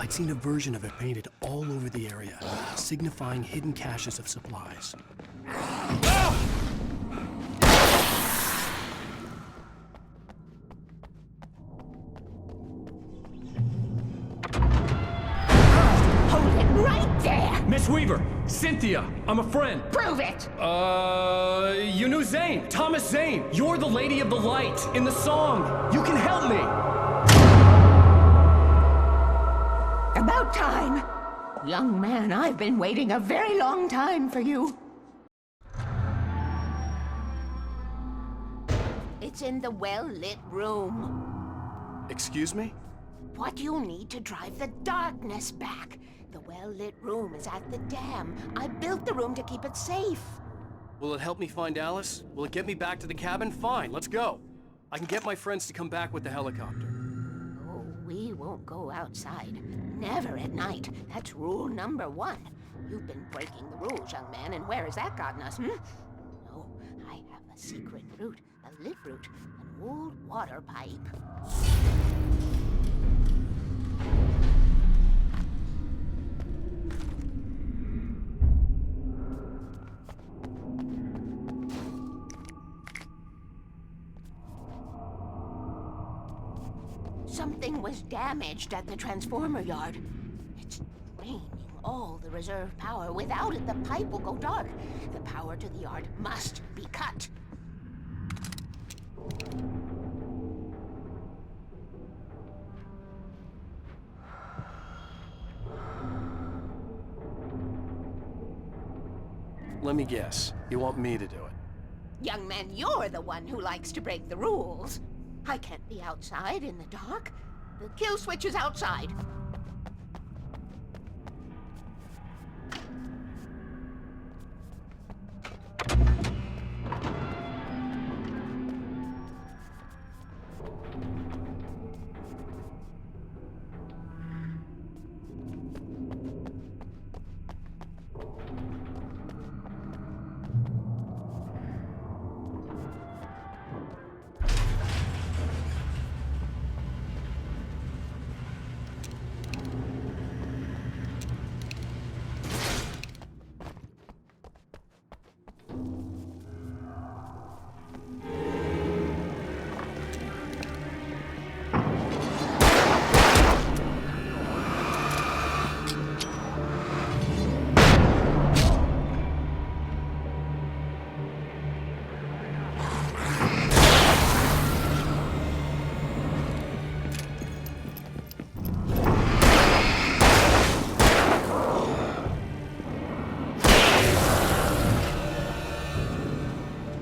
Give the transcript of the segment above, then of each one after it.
I'd seen a version of it painted all over the area, signifying hidden caches of supplies. Hold it right there! Miss Weaver! Cynthia! I'm a friend! Prove it! You knew Zane! Thomas Zane! You're the Lady of the Light in the song! You can help me! About time! Young man, I've been waiting a very long time for you. It's in the well-lit room. Excuse me? What you need to drive the darkness back. The well-lit room is at the dam. I built the room to keep it safe. Will it help me find Alice? Will it get me back to the cabin? Fine, let's go. I can get my friends to come back with the helicopter. Oh, we won't go outside. Never at night. That's rule number 1. You've been breaking the rules, young man, and where has that gotten us, No, I have a secret route, a live route, an old water pipe. Something was damaged at the transformer yard. It's draining all the reserve power. Without it, the pipe will go dark. The power to the yard must be cut. Let me guess. You want me to do it? Young man, you're the one who likes to break the rules. I can't be outside in the dark. The kill switch is outside.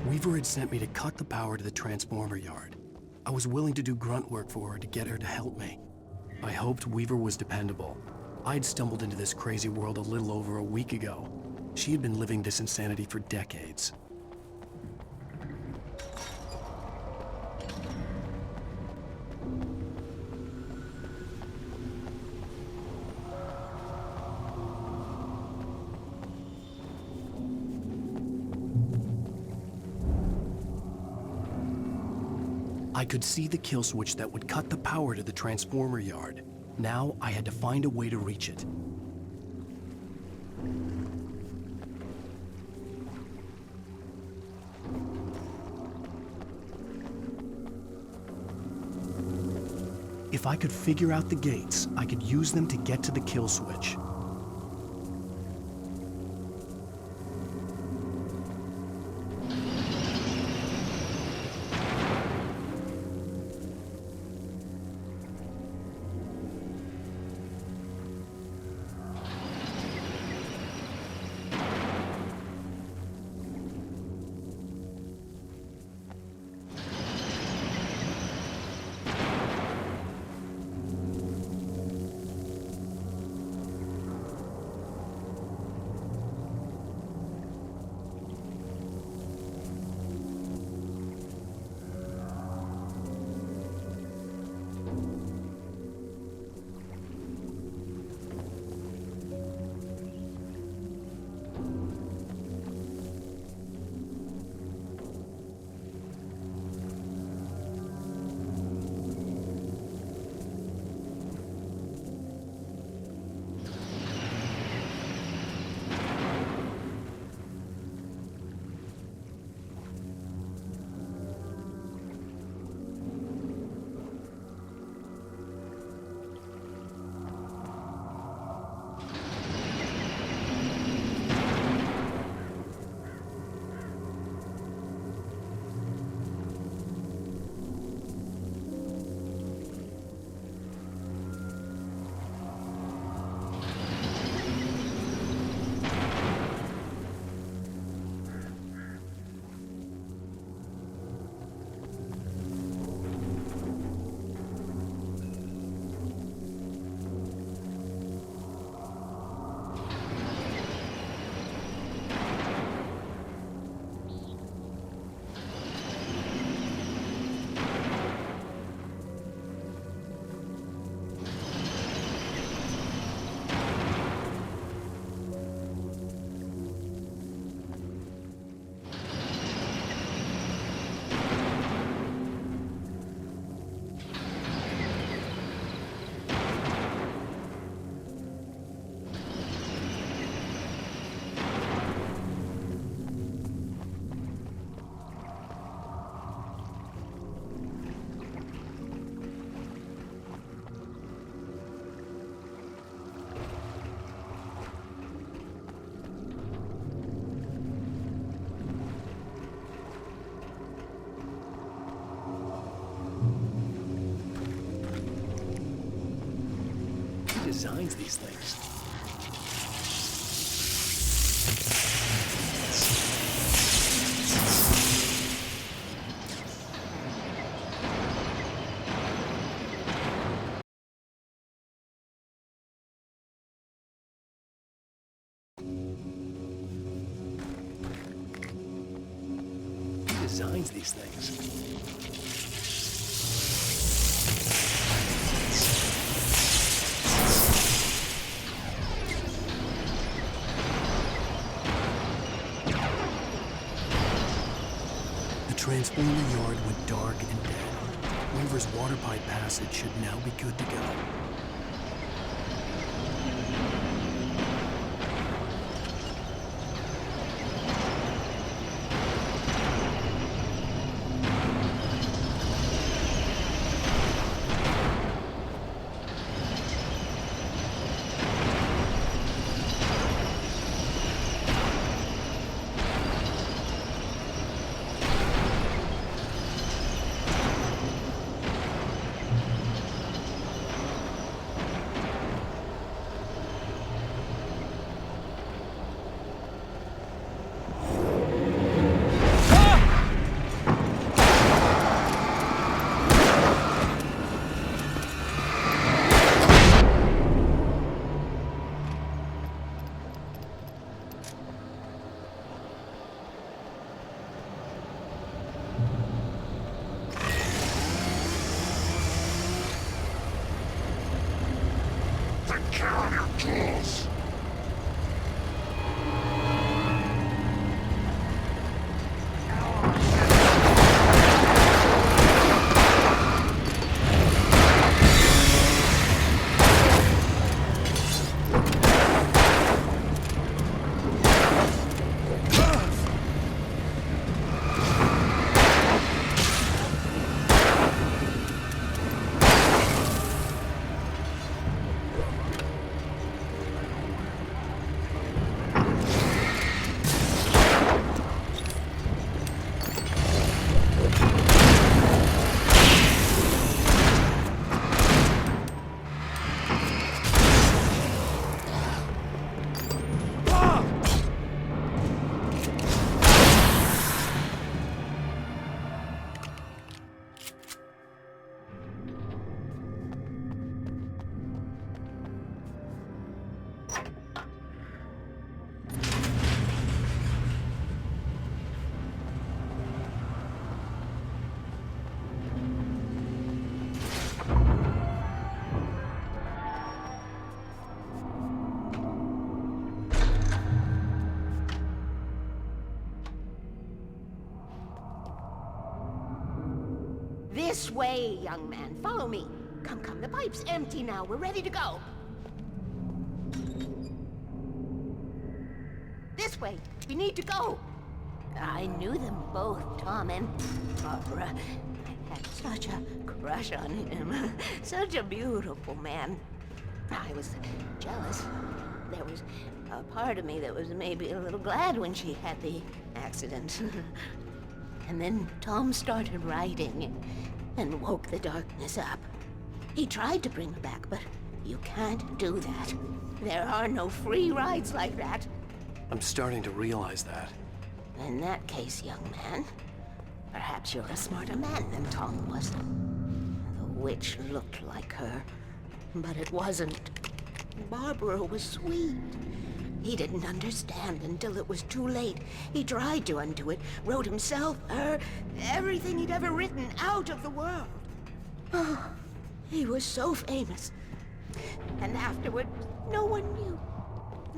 Weaver had sent me to cut the power to the transformer yard. I was willing to do grunt work for her to get her to help me. I hoped Weaver was dependable. I'd stumbled into this crazy world a little over a week ago. She had been living this insanity for decades. I could see the kill switch that would cut the power to the transformer yard. Now I had to find a way to reach it. If I could figure out the gates, I could use them to get to the kill switch. designs these things? Who designs these things? The transformer yard went dark and dead. Weaver's water pipe passage should now be good to go. This way, young man. Follow me. Come, come. The pipe's empty now. We're ready to go. This way. We need to go. I knew them both, Tom and Barbara. I had such a crush on him. Such a beautiful man. I was jealous. There was a part of me that was maybe a little glad when she had the accident. And then Tom started writing and woke the darkness up. He tried to bring her back, but you can't do that. There are no free rides like that. I'm starting to realize that. In that case, young man, perhaps you're a smarter man than Tom was. The witch looked like her, but it wasn't. Barbara was sweet. He didn't understand until it was too late. He tried to undo it, wrote himself, her, everything he'd ever written out of the world. Oh, he was so famous. And afterward, no one knew.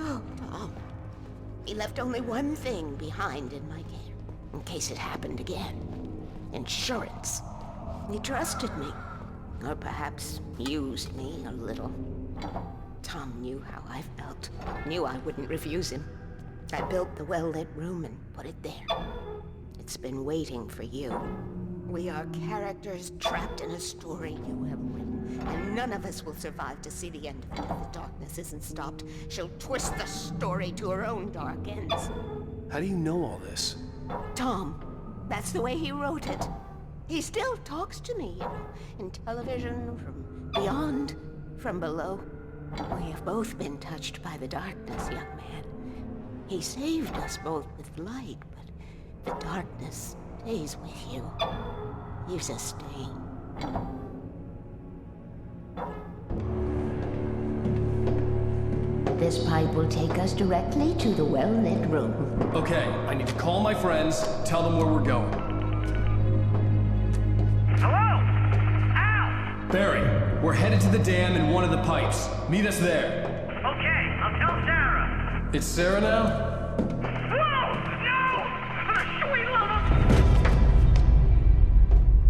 Oh, Tom. He left only one thing behind in my care, in case it happened again. Insurance. He trusted me. Or perhaps used me a little. Tom knew how I felt. Knew I wouldn't refuse him. I built the well-lit room and put it there. It's been waiting for you. We are characters trapped in a story you have written, and none of us will survive to see the end of it if the darkness isn't stopped. She'll twist the story to her own dark ends. How do you know all this? Tom, that's the way he wrote it. He still talks to me, you know, in television, from beyond, from below. We have both been touched by the darkness, young man. He saved us both with light, but the darkness stays with you. Leaves a stain. This pipe will take us directly to the well-lit room. Okay, I need to call my friends, tell them where we're going. Hello? Al! Barry, we're headed to the dam in one of the pipes. Meet us there. Okay, I'll tell Sarah. It's Sarah now? Whoa! No! For the sweet love of...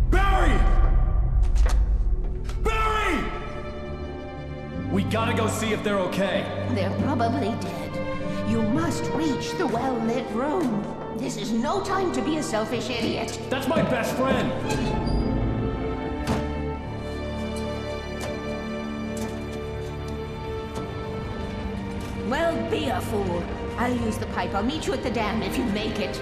Barry! Barry! We gotta go see if they're okay. They're probably dead. You must reach the well-lit room. This is no time to be a selfish idiot. That's my best friend. Well, be a fool. I'll use the pipe. I'll meet you at the dam if you make it.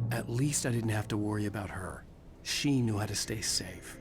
At least I didn't have to worry about her. She knew how to stay safe.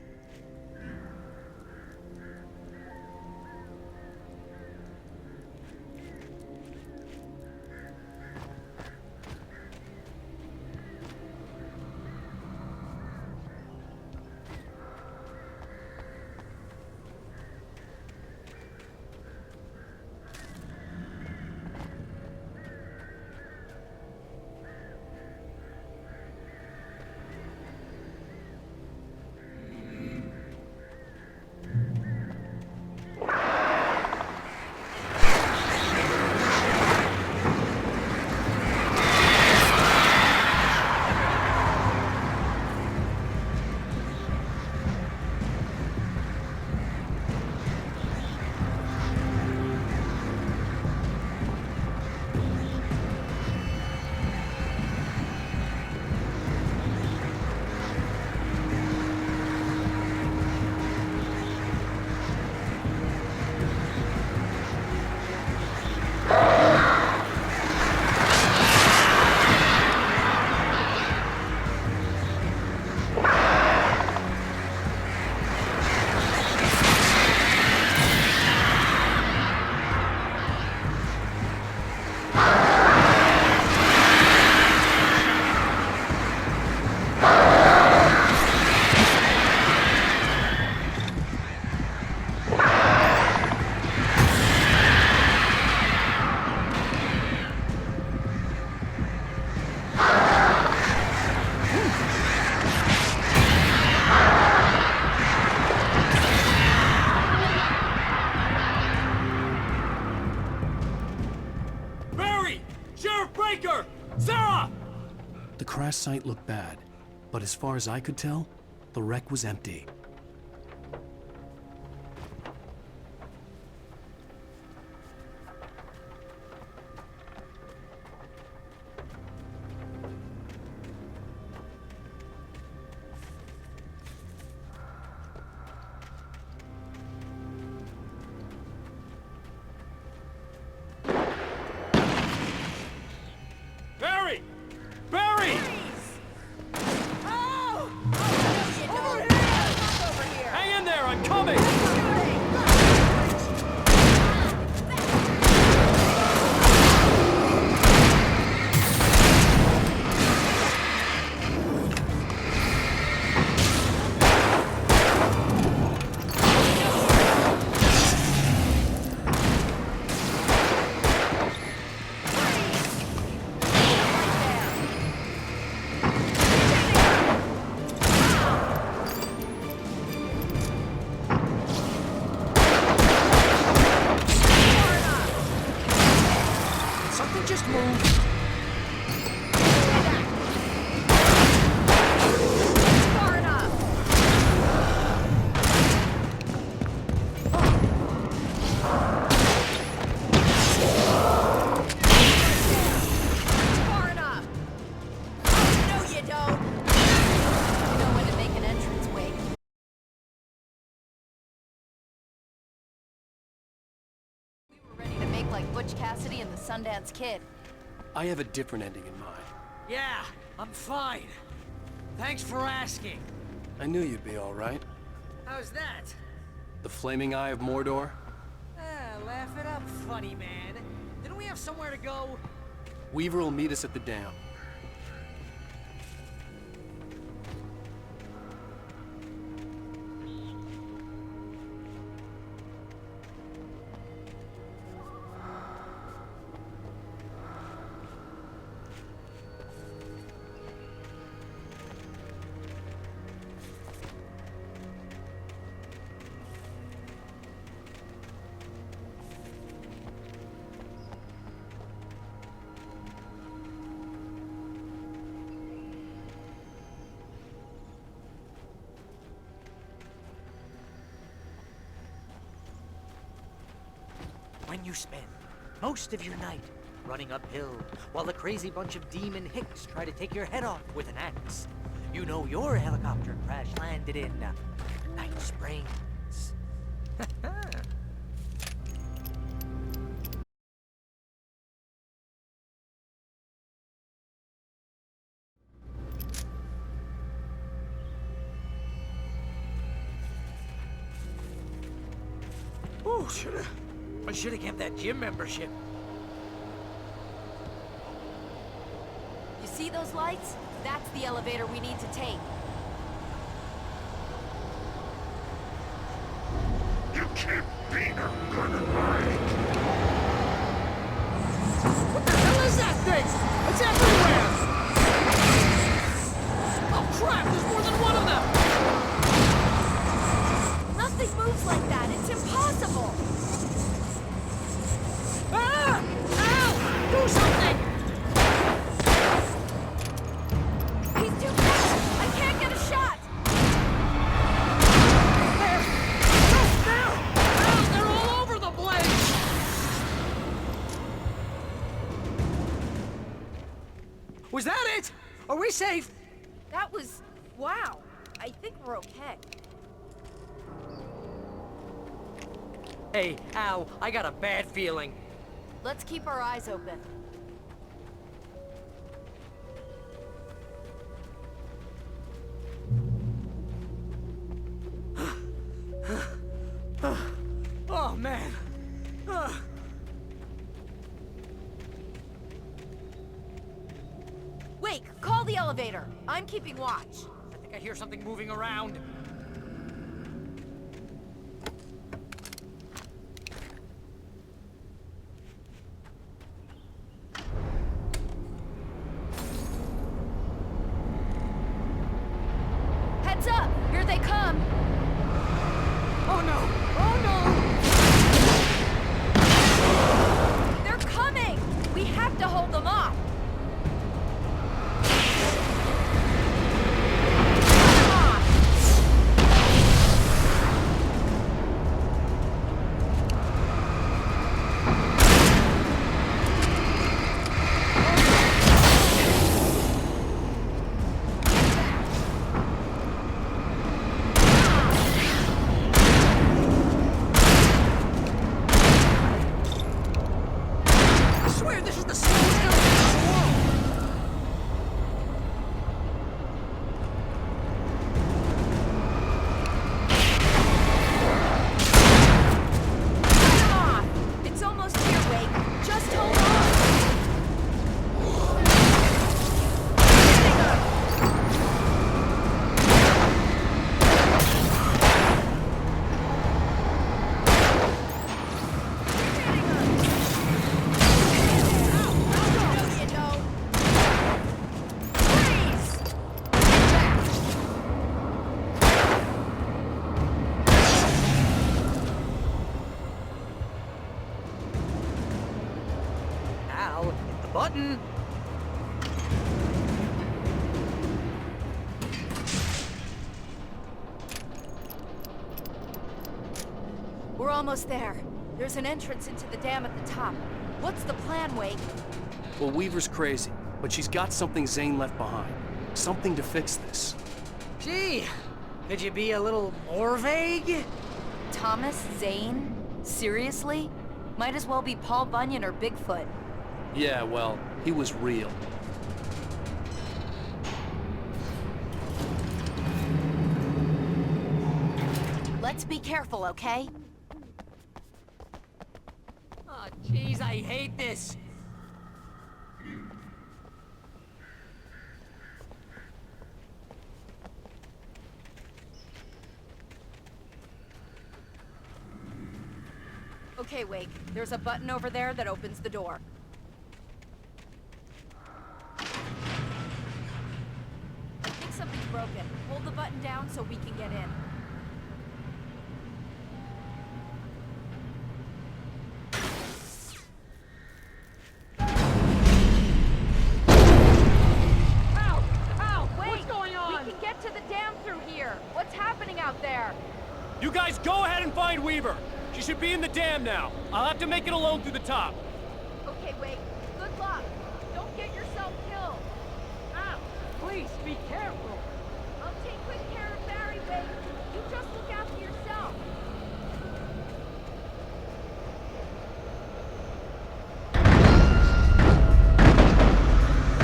The crash site looked bad, but as far as I could tell, the wreck was empty. Barry! Barry! Hang in there, I'm coming! Something just moved. Far enough. Far enough. No, you don't. You know when to make an entrance, Wig. We were ready to make like Butch Cassidy and the Sundance Kid. I have a different ending in mind. Yeah, I'm fine. Thanks for asking. I knew you'd be all right. How's that? The flaming eye of Mordor? Laugh it up, funny man. Didn't we have somewhere to go? Weaver will meet us at the dam. When you spend most of your night running uphill while a crazy bunch of demon hicks try to take your head off with an axe, you know your helicopter crash landed in Night Springs. Ooh, I should have kept that gym membership. You see those lights? That's the elevator we need to take. You can't beat a gun of mine. What the hell is that thing? It's everywhere! Oh crap, there's more than one of them! Nothing moves like that. It's impossible. Ah! Ow! Do something! He's too close. I can't get a shot. There! Ow, they're all over the place! Was that it? Are we safe? That was... wow. I think we're okay. Hey, Al, I got a bad feeling. Let's keep our eyes open. Oh, man. Wake, call the elevator. I'm keeping watch. I think I hear something moving around. Heads up! Here they come! Oh, no! Oh, no! They're coming! We have to hold them off! I swear this is the slowest elevator in the world! Cut 'em off! It's almost here, Wake. Just hold on! Getting 'em! Getting 'em! No, you don't! Freeze! Al, hit the button! We're almost there. There's an entrance into the dam at the top. What's the plan, Wake? Well, Weaver's crazy, but she's got something Zane left behind. Something to fix this. Gee, could you be a little more vague? Thomas Zane? Seriously? Might as well be Paul Bunyan or Bigfoot. Yeah, well, he was real. Let's be careful, okay? Oh, jeez, I hate this. Okay, Wake. There's a button over there that opens the door. I think something's broken. Hold the button down so we can get in. Ow! Ow! Wait! What's going on? We can get to the dam through here. What's happening out there? You guys go ahead and find Weaver. She should be in the dam now. I'll have to make it alone through the top. Okay, Wake. Good luck. Don't get yourself killed. Ow! Please, be careful. I'll take good care of Barry, Wake. You just look after yourself.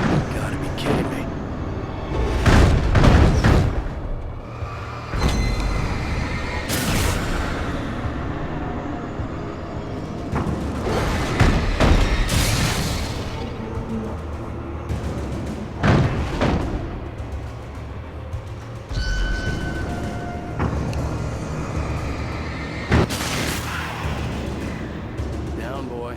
You gotta be kidding me. Down, boy.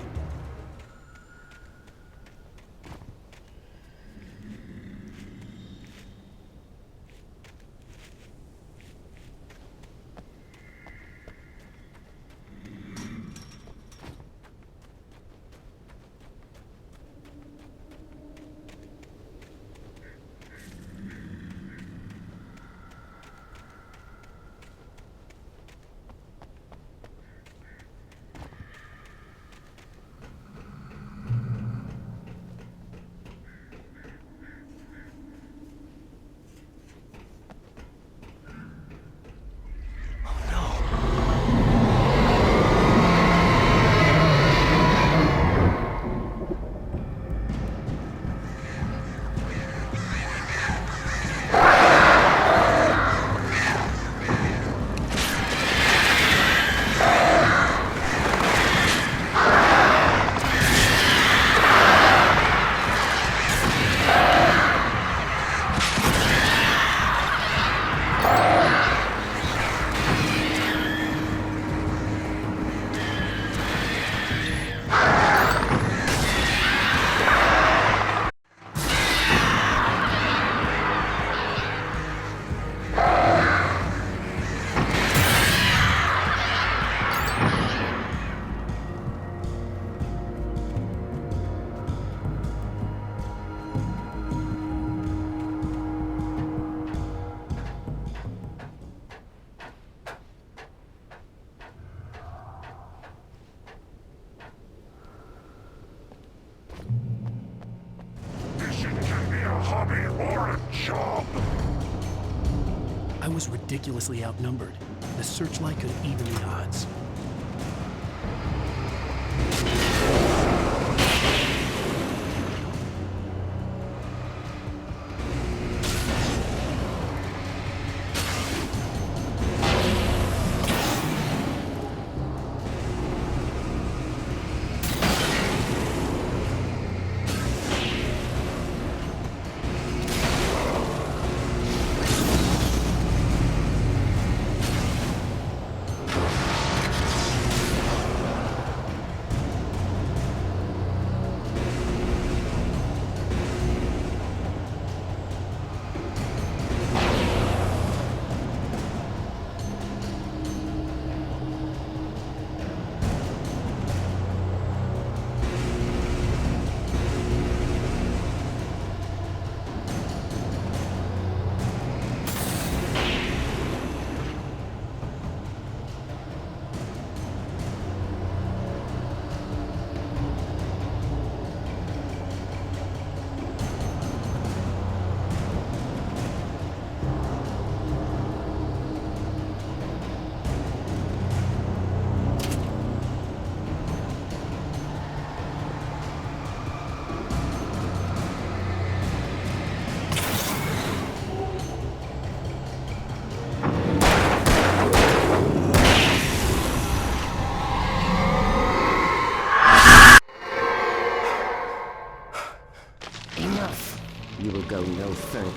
This should give me a hobby or a job. I was ridiculously outnumbered. The searchlight could even the odds. Oh, no further.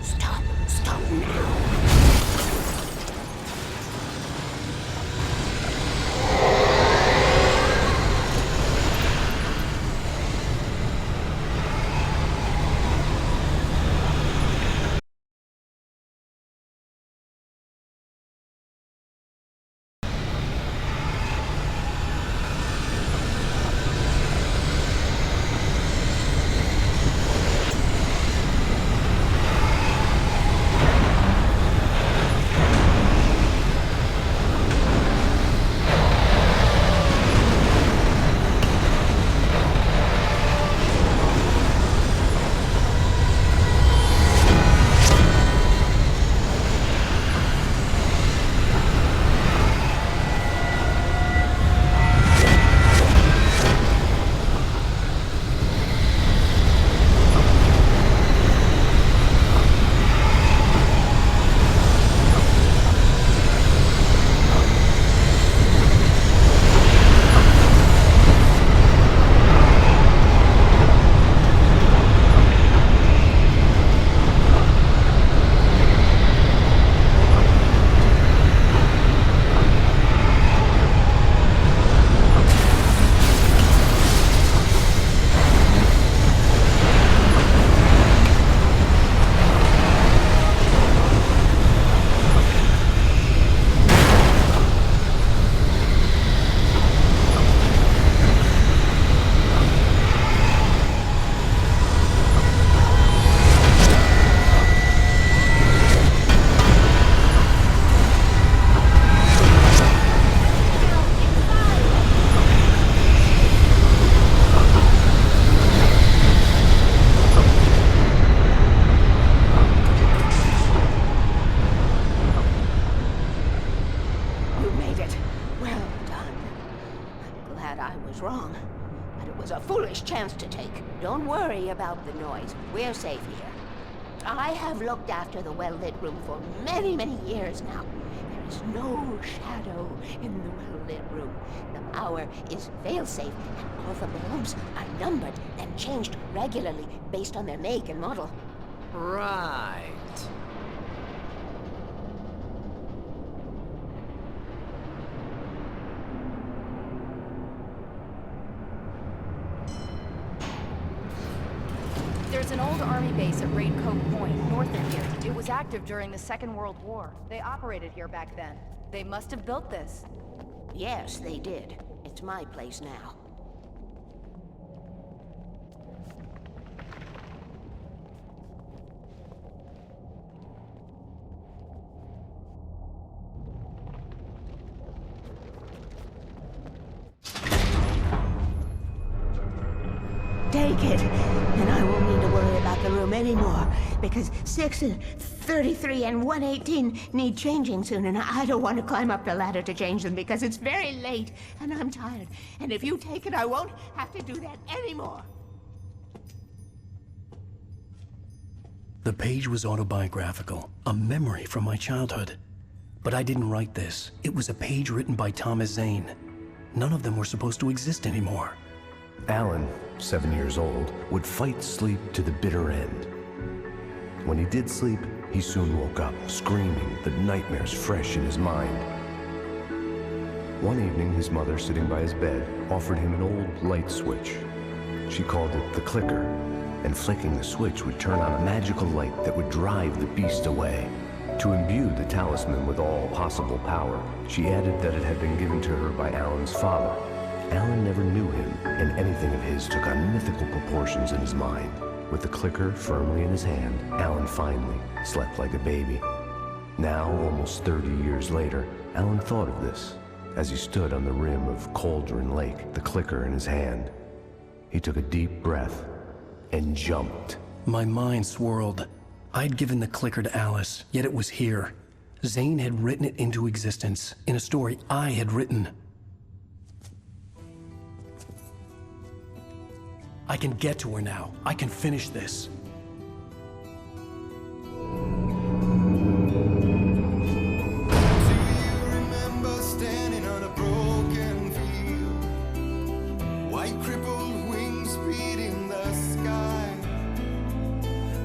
Stop. Stop now. Wrong, but it was a foolish chance to take. Don't worry about the noise. We're safe here. I have looked after the well-lit room for many, many years now. There is no shadow in the well-lit room. The power is fail-safe, and all the bulbs are numbered and changed regularly based on their make and model. Right. There's an old army base at Raincoat Point, north of here. It was active during the Second World War. They operated here back then. They must have built this. Yes, they did. It's my place now. Take it, and I won't need to worry about the room anymore, because 6 and 33 and 118 need changing soon, and I don't want to climb up the ladder to change them because it's very late, and I'm tired. And if you take it, I won't have to do that anymore. The page was autobiographical, a memory from my childhood. But I didn't write this. It was a page written by Thomas Zane. None of them were supposed to exist anymore. Alan, 7 years old, would fight sleep to the bitter end. When he did sleep, he soon woke up, screaming, the nightmares fresh in his mind. One evening, his mother, sitting by his bed, offered him an old light switch. She called it the clicker, and flicking the switch would turn on a magical light that would drive the beast away. To imbue the talisman with all possible power, she added that it had been given to her by Alan's father. Alan never knew him, and anything of his took on mythical proportions in his mind. With the clicker firmly in his hand, Alan finally slept like a baby. Now, almost 30 years later, Alan thought of this as he stood on the rim of Cauldron Lake, the clicker in his hand. He took a deep breath and jumped. My mind swirled. I'd given the clicker to Alice, yet it was here. Zane had written it into existence, in a story I had written. I can get to her now. I can finish this. Remember standing on a broken field, like crippled wings beating the sky.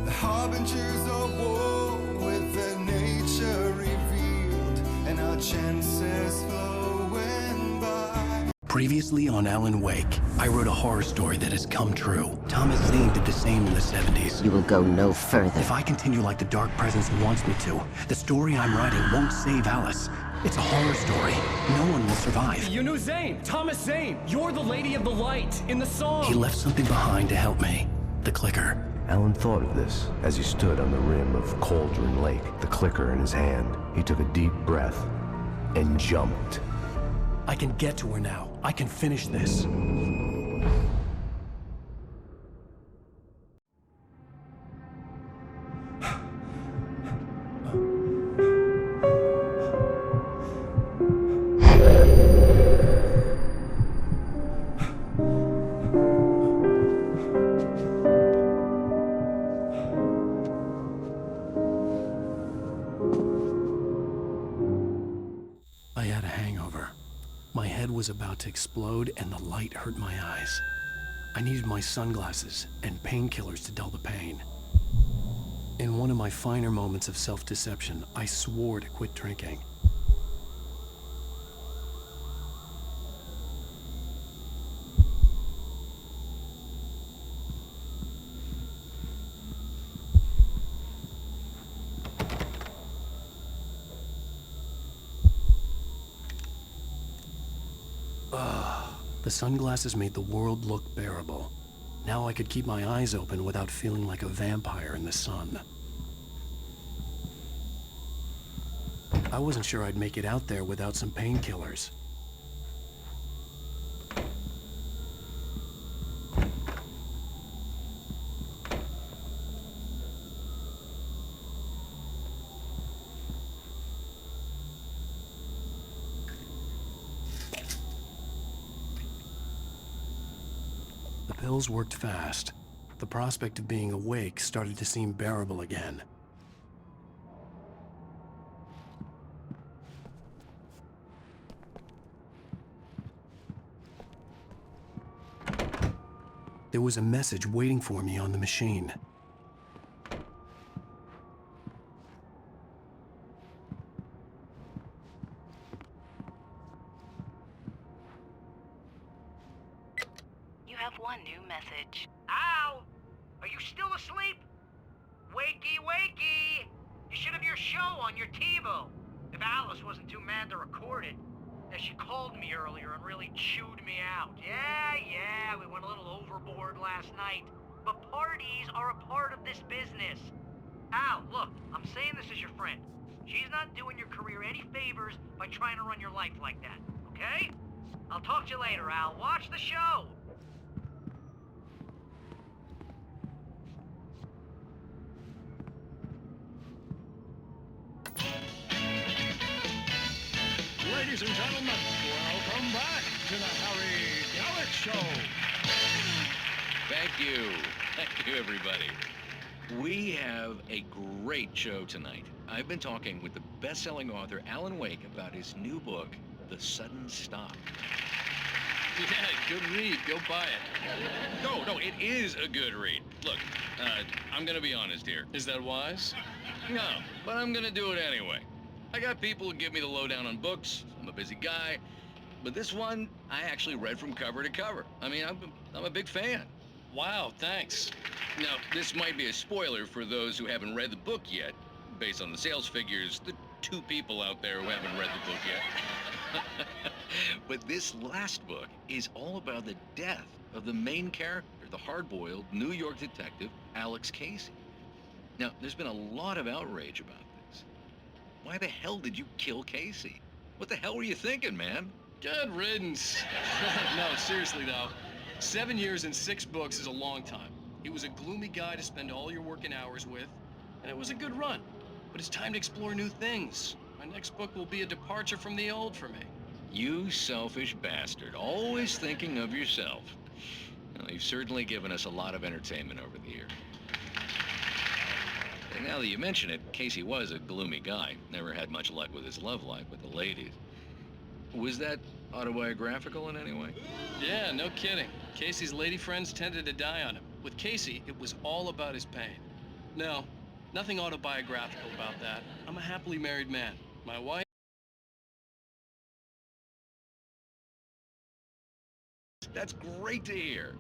The harbingers of war with their nature revealed, and our chances flowing by. Previously on Alan Wake, I wrote a horror story that has come true. Thomas Zane did the same in the 70s. You will go no further. If I continue like the Dark Presence wants me to, the story I'm writing won't save Alice. It's a horror story. No one will survive. You knew Zane! Thomas Zane! You're the Lady of the Light in the song! He left something behind to help me. The clicker. Alan thought of this as he stood on the rim of Cauldron Lake, the clicker in his hand. He took a deep breath and jumped. I can get to her now. I can finish this. I had a hangover. My head was about to explode and the light hurt my eyes. I needed my sunglasses and painkillers to dull the pain. In one of my finer moments of self-deception, I swore to quit drinking. The sunglasses made the world look bearable. Now I could keep my eyes open without feeling like a vampire in the sun. I wasn't sure I'd make it out there without some painkillers. The pills worked fast. The prospect of being awake started to seem bearable again. There was a message waiting for me on the machine. You have one new message. Al! Are you still asleep? Wakey, wakey! You should have your show on your TiVo. If Alice wasn't too mad to record it. Yeah, she called me earlier and really chewed me out. Yeah, we went a little overboard last night. But parties are a part of this business. Al, look, I'm saying this as your friend. She's not doing your career any favors by trying to run your life like that, okay? I'll talk to you later, Al. Watch the show! Ladies and gentlemen, welcome back to the Harry Gallic Show. Thank you. Thank you, everybody. We have a great show tonight. I've been talking with the best-selling author Alan Wake about his new book, The Sudden Stop. Yeah, good read. Go buy it. No, it is a good read. Look, I'm gonna be honest here. Is that wise? No, but I'm gonna do it anyway. I got people who give me the lowdown on books. I'm a busy guy. But this one, I actually read from cover to cover. I mean, I'm a big fan. Wow, thanks. Now, this might be a spoiler for those who haven't read the book yet. Based on the sales figures, the 2 people out there who haven't read the book yet. But this last book is all about the death of the main character, the hard-boiled New York detective, Alex Casey. Now, there's been a lot of outrage about this. Why the hell did you kill Casey? What the hell were you thinking, man? Good riddance. No, seriously though. 7 years and 6 books is a long time. He was a gloomy guy to spend all your working hours with, and it was a good run. But it's time to explore new things. My next book will be a departure from the old for me. You selfish bastard, always thinking of yourself. Well, you've certainly given us a lot of entertainment over the years. And now that you mention it, Casey was a gloomy guy. Never had much luck with his love life with the ladies. Was that autobiographical in any way? Yeah, no kidding. Casey's lady friends tended to die on him. With Casey, it was all about his pain. No, nothing autobiographical about that. I'm a happily married man. My wife... That's great to hear.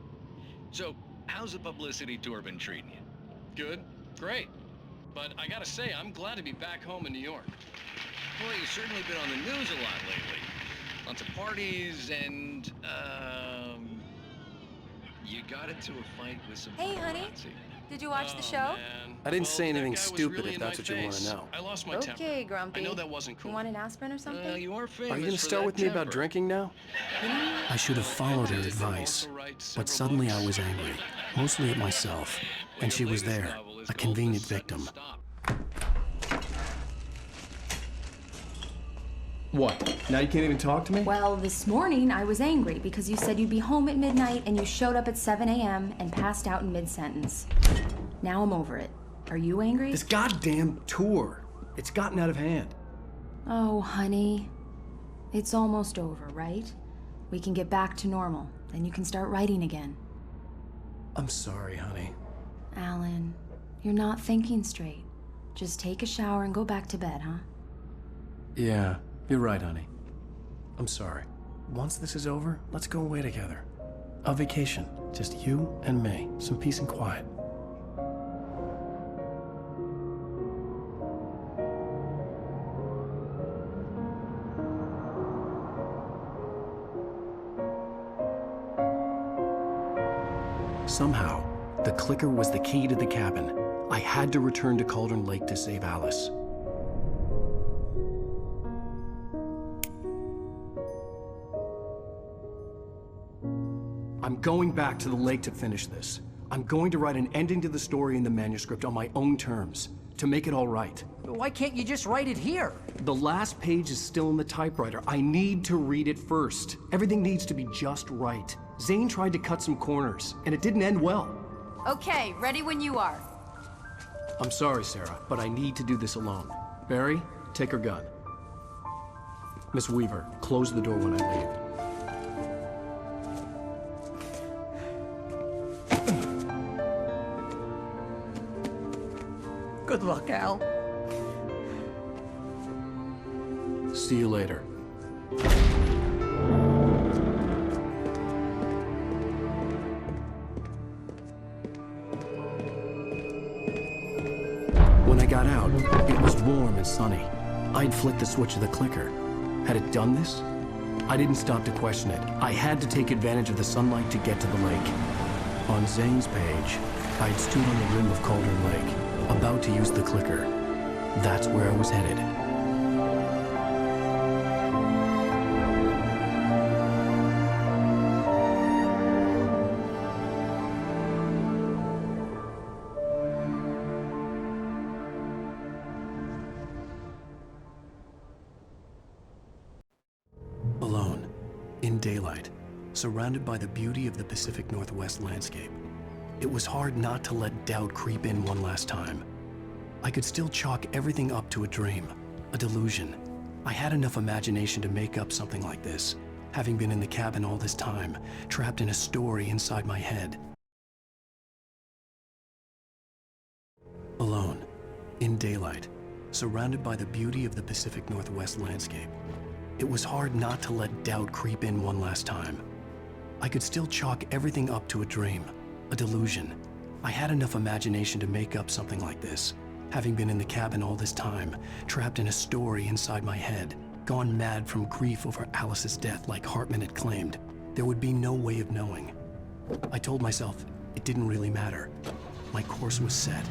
So, how's the publicity tour been treating you? Good. Great. But I gotta say, I'm glad to be back home in New York. Well, you've certainly been on the news a lot lately. Lots of parties and, you got into a fight with some Hey, honey. paparazzi. Did you watch the Oh, show? man. I didn't say Well, that anything guy was stupid, really if in that's my what you want to face. know. I lost my temper. Okay, Grumpy. I know that wasn't cool. You want an aspirin or something? You are famous Are you going to for start that with me about temper. drinking now? I should have followed her advice, but suddenly I was angry, mostly at myself, and she was there, a convenient victim. What? Now you can't even talk to me? Well, this morning I was angry because you said you'd be home at midnight and you showed up at 7 a.m. and passed out in mid-sentence. Now I'm over it. Are you angry? This goddamn tour. It's gotten out of hand. Oh, honey. It's almost over, right? We can get back to normal, then you can start writing again. I'm sorry, honey. Alan, you're not thinking straight. Just take a shower and go back to bed, huh? Yeah, you're right, honey. I'm sorry. Once this is over, let's go away together. A vacation. Just you and me. Some peace and quiet. Somehow, the clicker was the key to the cabin. I had to return to Cauldron Lake to save Alice. I'm going back to the lake to finish this. I'm going to write an ending to the story in the manuscript on my own terms, to make it all right. Why can't you just write it here? The last page is still in the typewriter. I need to read it first. Everything needs to be just right. Zane tried to cut some corners, and it didn't end well. Okay, ready when you are. I'm sorry, Sarah, but I need to do this alone. Barry, take her gun. Miss Weaver, close the door when I leave. Good luck, Al. See you later. When I got out, it was warm and sunny. I'd flicked the switch of the clicker. Had it done this? I didn't stop to question it. I had to take advantage of the sunlight to get to the lake. On Zane's page, I'd stood on the rim of Cauldron Lake, about to use the clicker. That's where I was headed. Alone, in daylight, surrounded by the beauty of the Pacific Northwest landscape, it was hard not to let doubt creep in one last time. I could still chalk everything up to a dream, a delusion. I had enough imagination to make up something like this, having been in the cabin all this time, trapped in a story inside my head. Alone, in daylight, surrounded by the beauty of the Pacific Northwest landscape, it was hard not to let doubt creep in one last time. I could still chalk everything up to a dream, a delusion. I had enough imagination to make up something like this, having been in the cabin all this time, trapped in a story inside my head, gone mad from grief over Alice's death like Hartman had claimed. There would be no way of knowing. I told myself it didn't really matter. My course was set.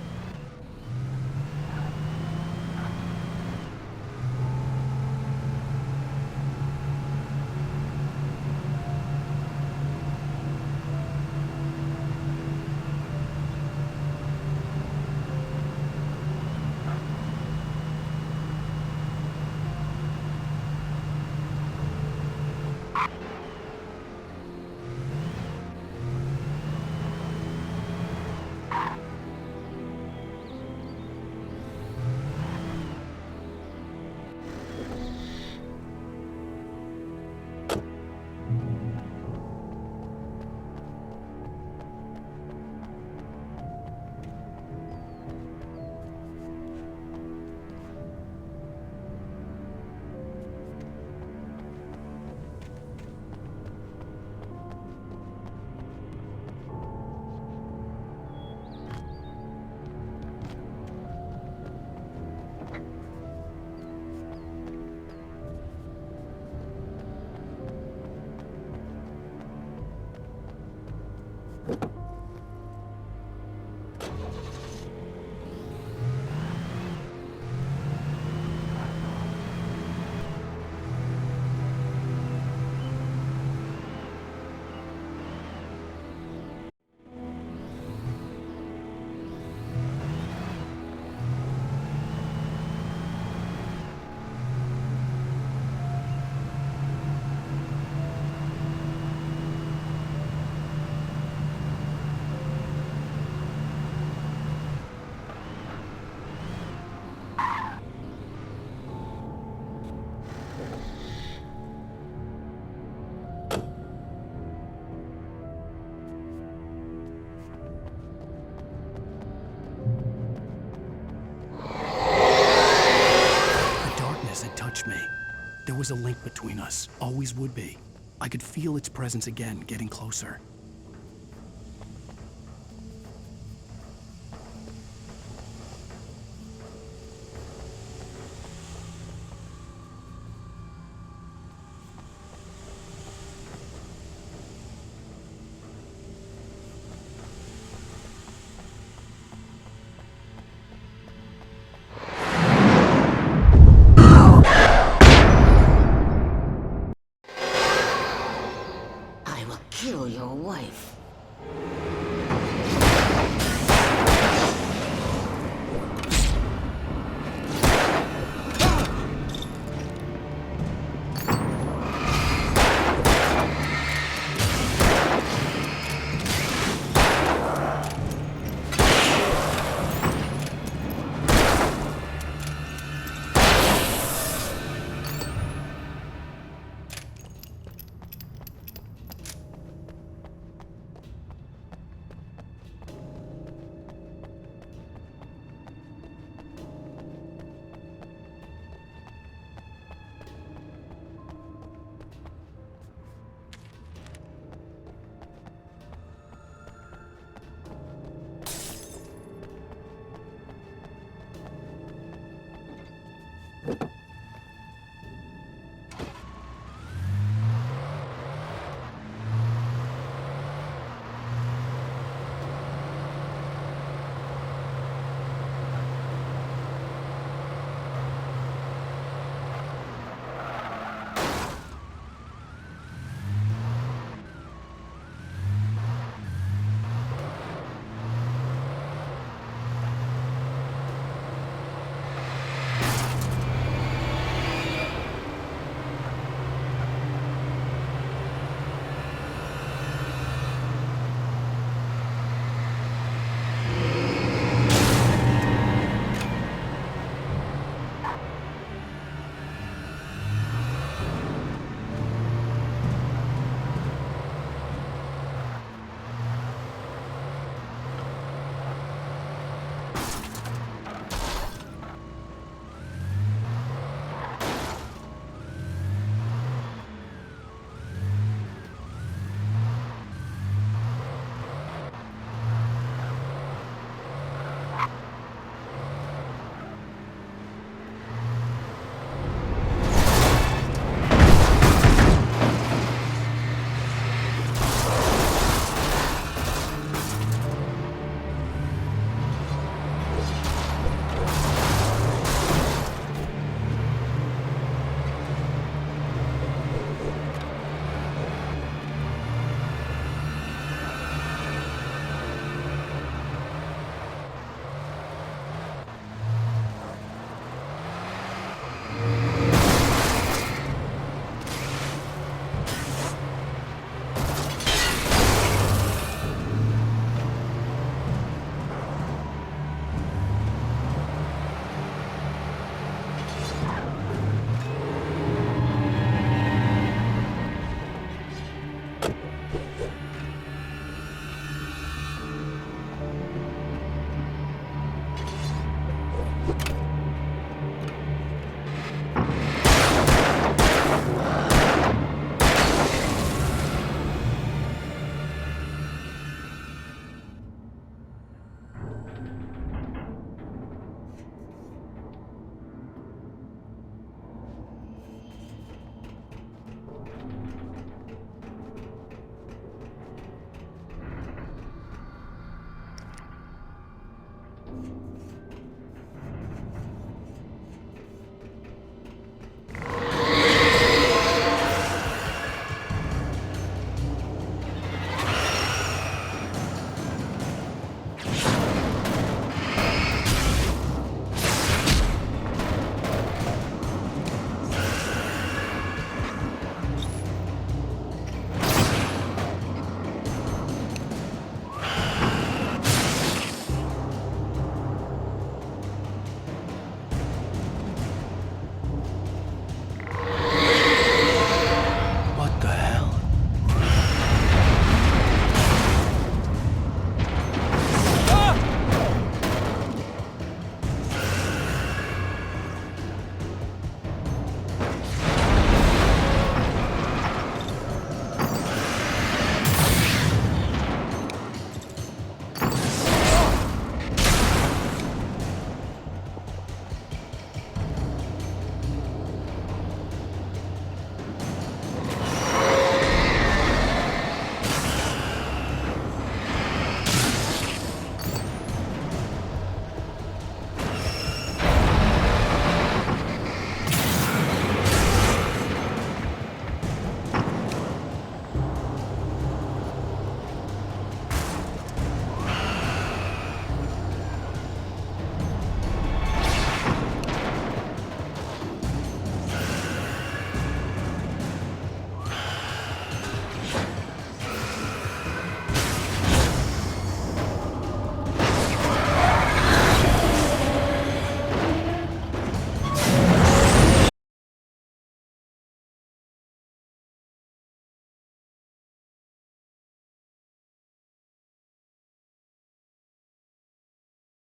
Me. There was a link between us, always would be. I could feel its presence again, getting closer. I will kill your wife.